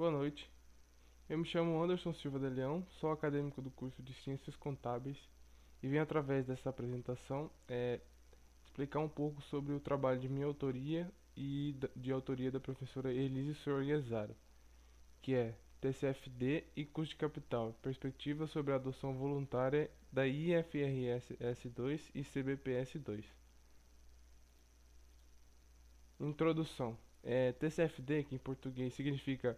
Boa noite. Eu me chamo Anderson Silva de Leão, sou acadêmico do curso de Ciências Contábeis e vim através dessa apresentação explicar um pouco sobre o trabalho de minha autoria e de autoria da professora Elise Sorriesaro, que é TCFD e Custo de Capital, perspectiva sobre a adoção voluntária da IFRS S2 e CBPS 2. Introdução. TCFD, que em português significa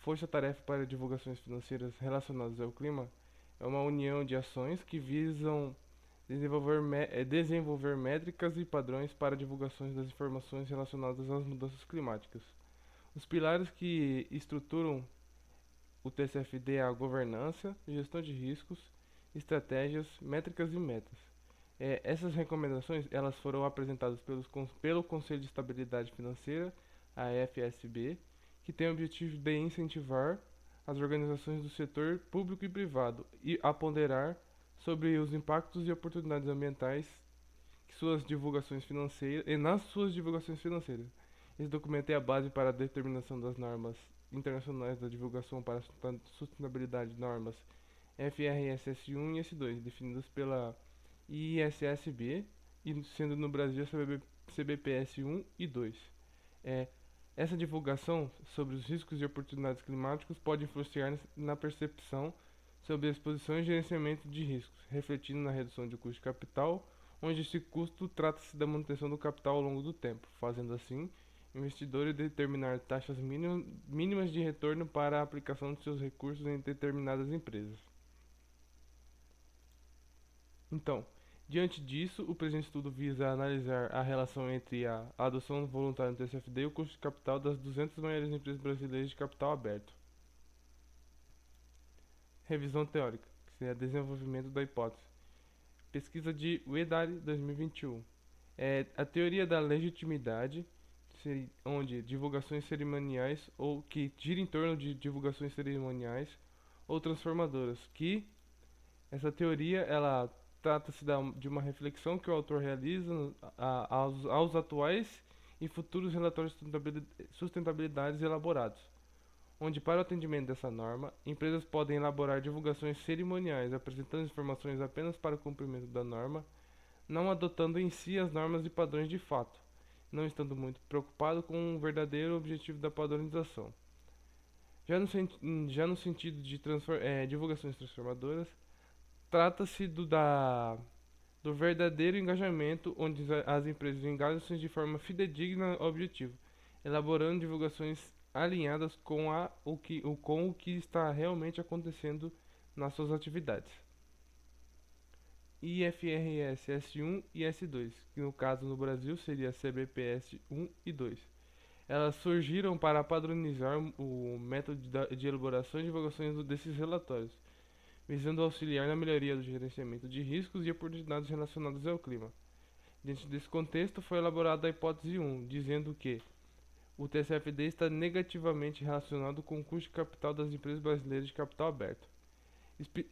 Força Tarefa para Divulgações Financeiras Relacionadas ao Clima, é uma união de ações que visam desenvolver métricas e padrões para divulgações das informações relacionadas às mudanças climáticas. Os pilares que estruturam o TCFD é a governança, gestão de riscos, estratégias, métricas e metas. Essas recomendações elas foram apresentadas pelo Conselho de Estabilidade Financeira, a FSB, que tem o objetivo de incentivar as organizações do setor público e privado e a ponderar sobre os impactos e oportunidades ambientais que suas divulgações financeiras e nas suas divulgações financeiras. Esse documento é a base para a determinação das normas internacionais da divulgação para a sustentabilidade, normas FRS S1 e S2, definidas pela ISSB, e sendo no Brasil a CBPS 1 e 2. É, Essa divulgação sobre os riscos e oportunidades climáticos pode influenciar na percepção sobre a exposição e gerenciamento de riscos, refletindo na redução de custo de capital, onde esse custo trata-se da manutenção do capital ao longo do tempo, fazendo assim investidores determinar taxas mínimas de retorno para a aplicação de seus recursos em determinadas empresas. Então, diante disso, o presente estudo visa analisar a relação entre a adoção voluntária do TCFD e o custo de capital das 200 maiores empresas brasileiras de capital aberto. Revisão teórica, que seria desenvolvimento da hipótese. Pesquisa de Uedari 2021. A teoria da legitimidade, onde divulgações cerimoniais ou que gira em torno de divulgações cerimoniais ou transformadoras, que essa teoria ela trata-se de uma reflexão que o autor realiza aos atuais e futuros relatórios de sustentabilidade elaborados, onde, para o atendimento dessa norma, empresas podem elaborar divulgações cerimoniais apresentando informações apenas para o cumprimento da norma, não adotando em si as normas e padrões de fato, não estando muito preocupado com o verdadeiro objetivo da padronização. Já no sentido de divulgações transformadoras, trata-se do verdadeiro engajamento, onde as empresas engajam-se de forma fidedigna ao objetivo, elaborando divulgações alinhadas com o que está realmente acontecendo nas suas atividades. IFRS S1 e S2, que no caso no Brasil seria CBPS 1 e 2. Elas surgiram para padronizar o método de elaboração e divulgação desses relatórios, visando auxiliar na melhoria do gerenciamento de riscos e oportunidades relacionadas ao clima. Dentro desse contexto, foi elaborada a hipótese 1, dizendo que o TCFD está negativamente relacionado com o custo de capital das empresas brasileiras de capital aberto,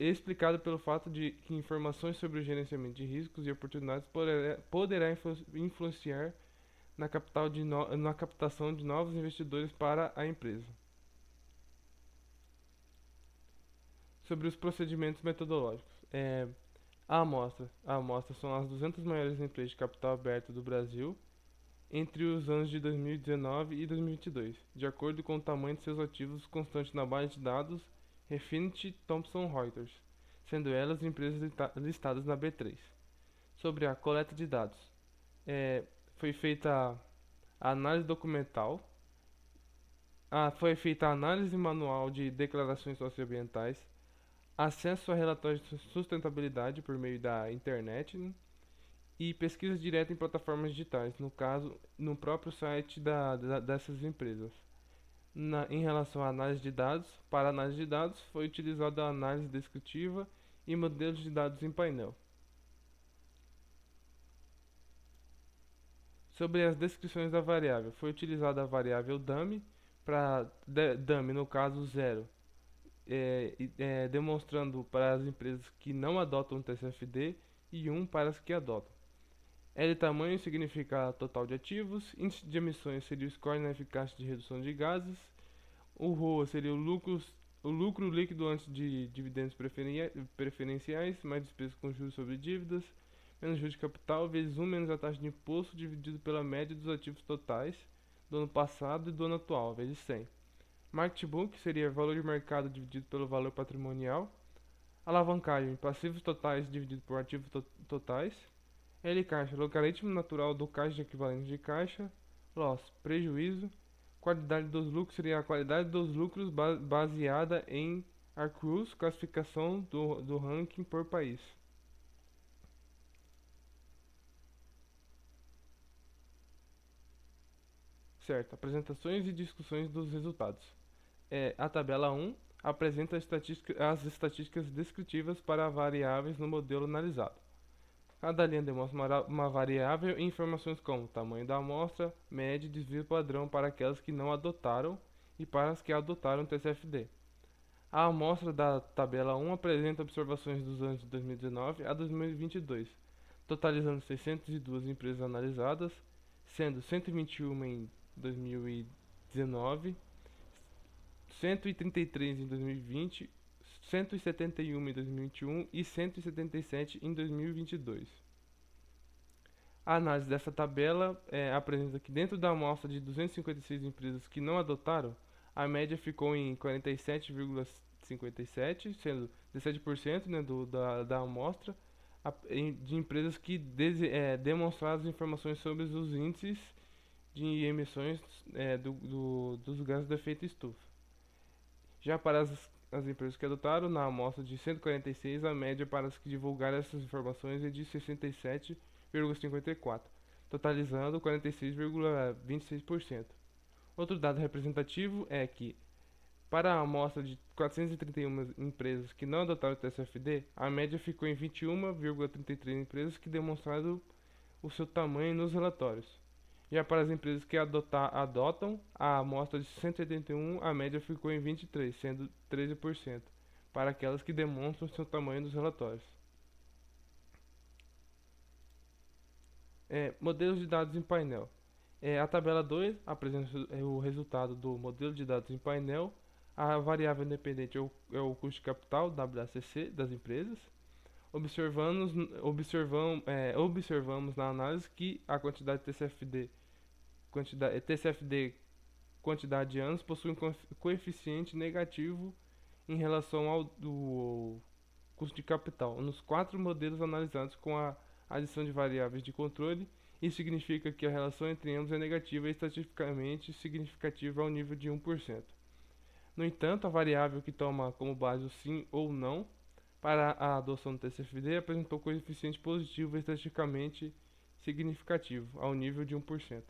explicado pelo fato de que informações sobre o gerenciamento de riscos e oportunidades poderá influenciar na captação de novos investidores para a empresa. Sobre os procedimentos metodológicos. A amostra são as 200 maiores empresas de capital aberto do Brasil entre os anos de 2019 e 2022, de acordo com o tamanho de seus ativos constante na base de dados Refinitiv Thomson Reuters, sendo elas empresas listadas na B3. Sobre a coleta de dados, foi feita a análise documental, foi feita a análise manual de declarações socioambientais, acesso a relatórios de sustentabilidade por meio da internet, né? E pesquisa direta em plataformas digitais, no caso, no próprio site dessas empresas. Em relação à análise de dados, para análise de dados foi utilizada a análise descritiva e modelos de dados em painel. Sobre as descrições da variável, foi utilizada a variável dummy, dummy no caso zero, demonstrando para as empresas que não adotam o TCFD e 1 para as que adotam. L tamanho significa total de ativos, índice de emissões seria o score na eficácia de redução de gases, O ROA seria o lucro líquido antes de dividendos preferenciais, mais despesas com juros sobre dívidas, menos juros de capital, vezes 1 menos a taxa de imposto, dividido pela média dos ativos totais do ano passado e do ano atual, vezes 100. Market book seria valor de mercado dividido pelo valor patrimonial. Alavancagem, passivos totais dividido por ativos totais. L caixa, logaritmo natural do caixa de equivalente de caixa. Loss, prejuízo. Qualidade dos lucros seria a qualidade dos lucros baseada em accruals, classificação do ranking por país. Certo, apresentações e discussões dos resultados. A tabela 1 apresenta as estatísticas descritivas para variáveis no modelo analisado. Cada linha demonstra uma variável e informações como tamanho da amostra, média e desvio padrão para aquelas que não adotaram e para as que adotaram o TCFD. A amostra da tabela 1 apresenta observações dos anos de 2019 a 2022, totalizando 602 empresas analisadas, sendo 121 em 2019, 133 em 2020, 171 em 2021 e 177 em 2022. A análise dessa tabela apresenta que dentro da amostra de 256 empresas que não adotaram, a média ficou em 47,57, sendo 17%, né, da amostra de empresas que demonstraram as informações sobre os índices de emissões dos gases de efeito estufa. Já para as empresas que adotaram, na amostra de 146, a média para as que divulgaram essas informações é de 67,54, totalizando 46,26%. Outro dado representativo é que, para a amostra de 431 empresas que não adotaram o TCFD, a média ficou em 21,33 empresas que demonstraram o seu tamanho nos relatórios. Já para as empresas que adotam a amostra de 181, a média ficou em 23, sendo 13%, para aquelas que demonstram seu tamanho nos relatórios. Modelos de dados em painel. A tabela 2 apresenta o resultado do modelo de dados em painel. A variável independente é o custo de capital, WACC, das empresas. Observamos na análise que a quantidade de TCFD, quantidade de anos, possui um coeficiente negativo em relação ao do custo de capital nos 4 modelos analisados com a adição de variáveis de controle. Isso significa que a relação entre ambos é negativa e estatisticamente significativa ao nível de 1%. No entanto, a variável que toma como base o sim ou não para a adoção do TCFD apresentou coeficiente positivo e estatisticamente significativo, ao nível de 1%.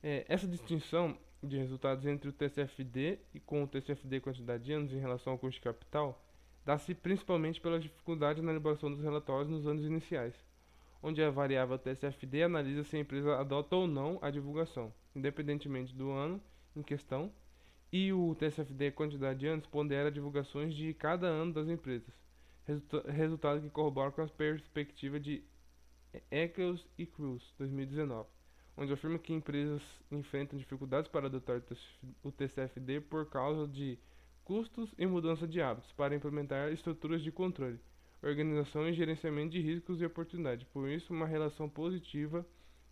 Essa distinção de resultados entre o TCFD e com o TCFD quantidade de anos em relação ao custo de capital dá-se principalmente pela dificuldade na elaboração dos relatórios nos anos iniciais, onde a variável TCFD analisa se a empresa adota ou não a divulgação, independentemente do ano em questão, e o TCFD quantidade de anos pondera divulgações de cada ano das empresas, resultado que corrobora com a perspectiva de Eccles e Cruz, 2019, onde afirma que empresas enfrentam dificuldades para adotar o TCFD por causa de custos e mudança de hábitos para implementar estruturas de controle, organização e gerenciamento de riscos e oportunidades. Por isso, uma relação positiva,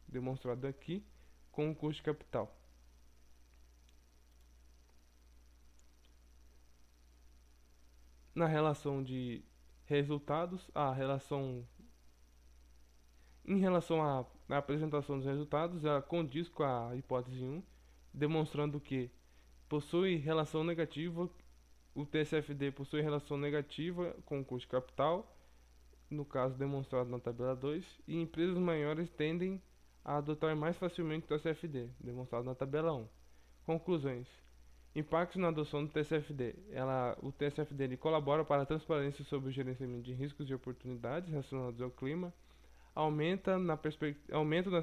demonstrada aqui, com o custo de capital. Na relação de resultados, em relação à apresentação dos resultados, ela condiz com a hipótese 1, demonstrando que possui relação negativa, o TCFD possui relação negativa com o custo de capital, no caso demonstrado na tabela 2, e empresas maiores tendem a adotar mais facilmente o TCFD, demonstrado na tabela 1. Conclusões. Impactos na adoção do TCFD. O TCFD ele colabora para a transparência sobre o gerenciamento de riscos e oportunidades relacionados ao clima, aumenta nas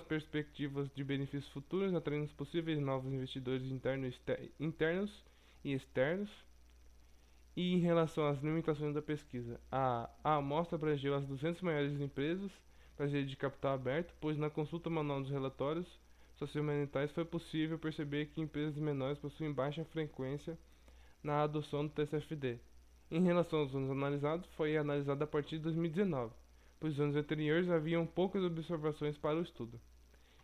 perspectivas de benefícios futuros, atraindo possíveis novos investidores internos e externos. E em relação às limitações da pesquisa, a amostra abrangeu as 200 maiores empresas brasileiras de capital aberto, pois na consulta manual dos relatórios socioambientais, foi possível perceber que empresas menores possuem baixa frequência na adoção do TCFD. Em relação aos anos analisados, foi analisado a partir de 2019, pois os anos anteriores haviam poucas observações para o estudo.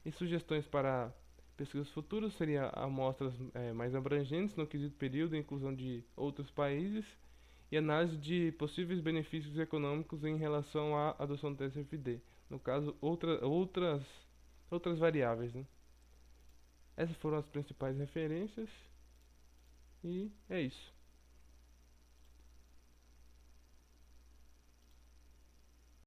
E sugestões para pesquisas futuras seriam amostras mais abrangentes no quesito período e inclusão de outros países e análise de possíveis benefícios econômicos em relação à adoção do TCFD. No caso, outras variáveis, né? Essas foram as principais referências e é isso.